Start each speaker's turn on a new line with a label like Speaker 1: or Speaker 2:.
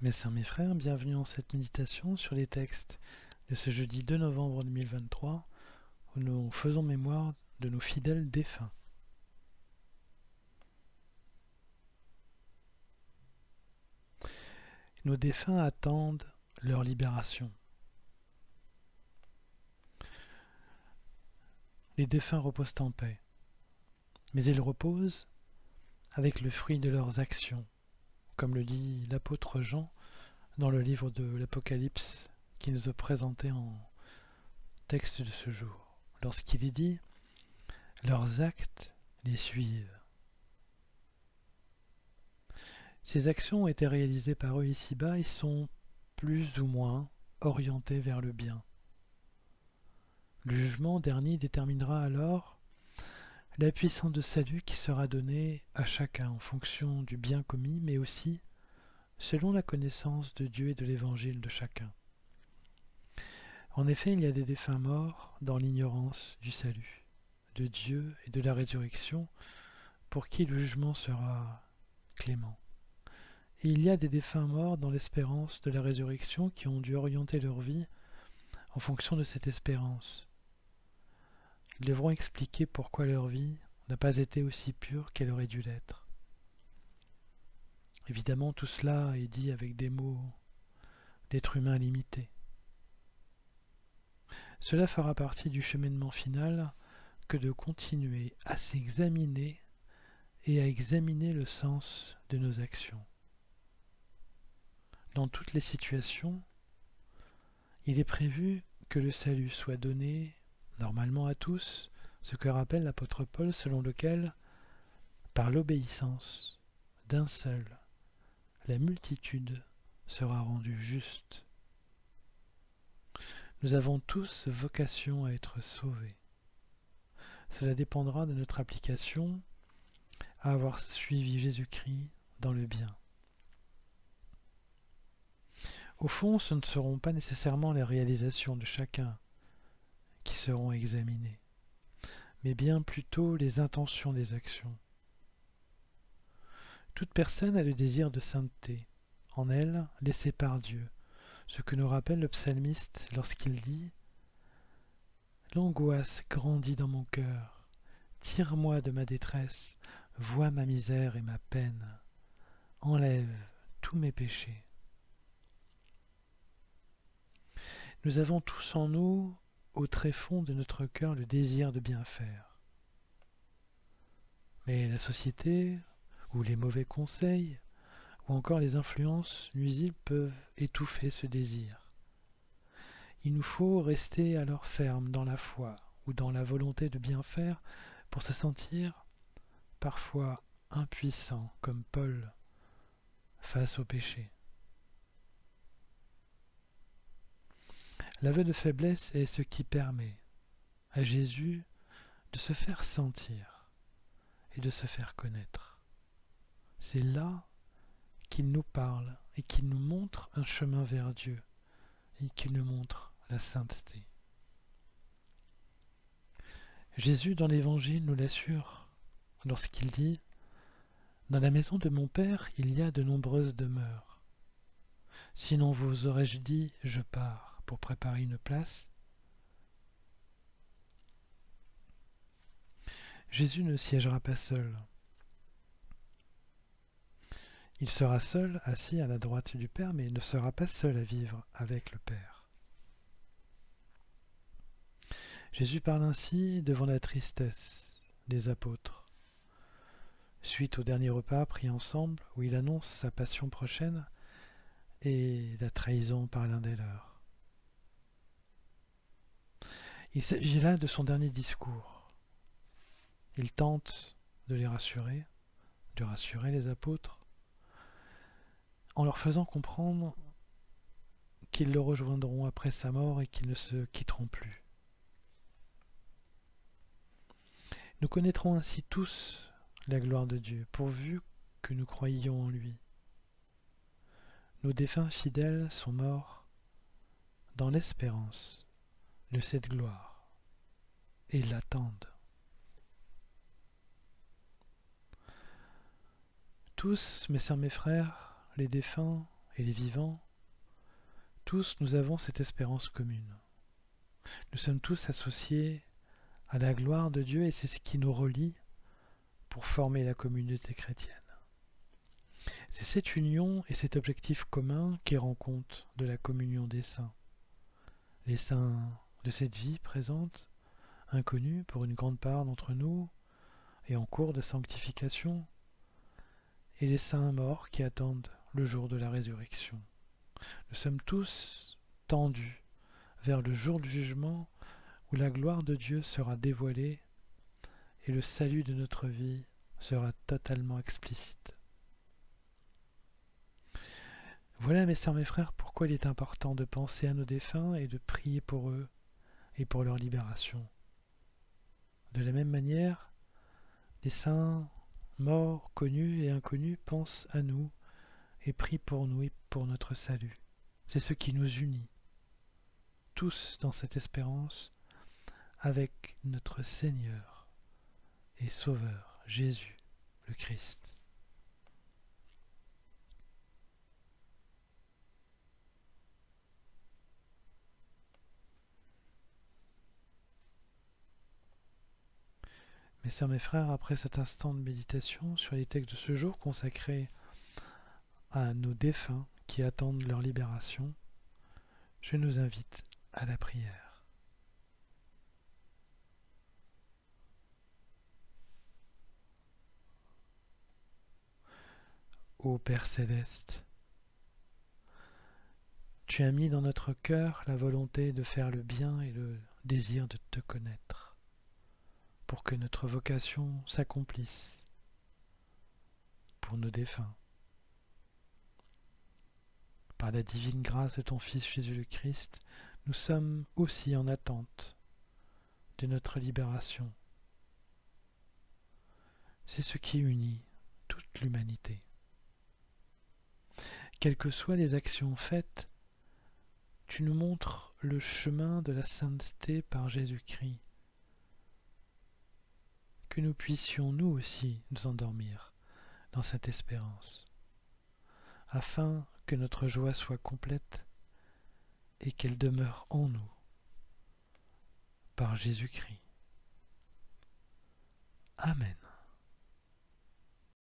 Speaker 1: Mes sœurs, mes frères, bienvenue en cette méditation sur les textes de ce jeudi 2 novembre 2023 où nous faisons mémoire de nos fidèles défunts. Nos défunts attendent leur libération. Les défunts reposent en paix, mais ils reposent avec le fruit de leurs actions, comme le dit l'apôtre Jean dans le livre de l'Apocalypse qui nous est présenté en texte de ce jour, lorsqu'il est dit « Leurs actes les suivent ». Ces actions ont été réalisées par eux ici-bas et sont plus ou moins orientées vers le bien. Le jugement dernier déterminera alors la puissance de salut qui sera donnée à chacun en fonction du bien commis, mais aussi selon la connaissance de Dieu et de l'évangile de chacun. En effet, il y a des défunts morts dans l'ignorance du salut, de Dieu et de la résurrection, pour qui le jugement sera clément. Et il y a des défunts morts dans l'espérance de la résurrection qui ont dû orienter leur vie en fonction de cette espérance. Ils devront expliquer pourquoi leur vie n'a pas été aussi pure qu'elle aurait dû l'être. Évidemment, tout cela est dit avec des mots d'être humain limité. Cela fera partie du cheminement final que de continuer à s'examiner et à examiner le sens de nos actions. Dans toutes les situations, il est prévu que le salut soit donné normalement à tous, ce que rappelle l'apôtre Paul selon lequel, par l'obéissance d'un seul, la multitude sera rendue juste. Nous avons tous vocation à être sauvés. Cela dépendra de notre application à avoir suivi Jésus-Christ dans le bien. Au fond, ce ne seront pas nécessairement les réalisations de chacun qui seront examinées, mais bien plutôt les intentions des actions. Toute personne a le désir de sainteté, en elle, laissé par Dieu, ce que nous rappelle le psalmiste lorsqu'il dit « L'angoisse grandit dans mon cœur, tire-moi de ma détresse, vois ma misère et ma peine, enlève tous mes péchés. » Nous avons tous en nous, au tréfonds de notre cœur, le désir de bien faire. Mais la société, ou les mauvais conseils, ou encore les influences nuisibles peuvent étouffer ce désir. Il nous faut rester alors ferme dans la foi ou dans la volonté de bien faire pour se sentir parfois impuissant comme Paul face au péché. L'aveu de faiblesse est ce qui permet à Jésus de se faire sentir et de se faire connaître. C'est là qu'il nous parle et qu'il nous montre un chemin vers Dieu et qu'il nous montre la sainteté. Jésus dans l'Évangile nous l'assure lorsqu'il dit « Dans la maison de mon Père, il y a de nombreuses demeures. Sinon vous aurais-je dit « Je pars » pour préparer une place ?» Jésus ne siégera pas seul. Il sera seul, assis à la droite du Père, mais il ne sera pas seul à vivre avec le Père. Jésus parle ainsi devant la tristesse des apôtres, suite au dernier repas pris ensemble où il annonce sa passion prochaine et la trahison par l'un des leurs. Il s'agit là de son dernier discours. Il tente de les rassurer, de rassurer les apôtres, en leur faisant comprendre qu'ils le rejoindront après sa mort et qu'ils ne se quitteront plus. Nous connaîtrons ainsi tous la gloire de Dieu, pourvu que nous croyions en lui. Nos défunts fidèles sont morts dans l'espérance de cette gloire et l'attendent. Tous, mes sœurs, mes frères, les défunts et les vivants, tous nous avons cette espérance commune. Nous sommes tous associés à la gloire de Dieu et c'est ce qui nous relie pour former la communauté chrétienne. C'est cette union et cet objectif commun qui rend compte de la communion des saints. Les saints de cette vie présente, inconnus pour une grande part d'entre nous et en cours de sanctification, et les saints morts qui attendent le jour de la résurrection. Nous sommes tous tendus vers le jour du jugement où la gloire de Dieu sera dévoilée et le salut de notre vie sera totalement explicite. Voilà, mes sœurs, mes frères, pourquoi il est important de penser à nos défunts et de prier pour eux et pour leur libération. De la même manière, les saints morts, connus et inconnus pensent à nous et prient pour nous et pour notre salut. C'est ce qui nous unit, tous dans cette espérance, avec notre Seigneur et Sauveur, Jésus, le Christ. Mes sœurs, mes frères, après cet instant de méditation sur les textes de ce jour consacrés à nos défunts qui attendent leur libération, je nous invite à la prière. Ô Père céleste, tu as mis dans notre cœur la volonté de faire le bien et le désir de te connaître, pour que notre vocation s'accomplisse pour nos défunts. Par la divine grâce de ton Fils Jésus le Christ, nous sommes aussi en attente de notre libération. C'est ce qui unit toute l'humanité. Quelles que soient les actions faites, tu nous montres le chemin de la sainteté par Jésus-Christ. Que nous puissions nous aussi nous endormir dans cette espérance, afin que notre joie soit complète et qu'elle demeure en nous par Jésus-Christ. Amen.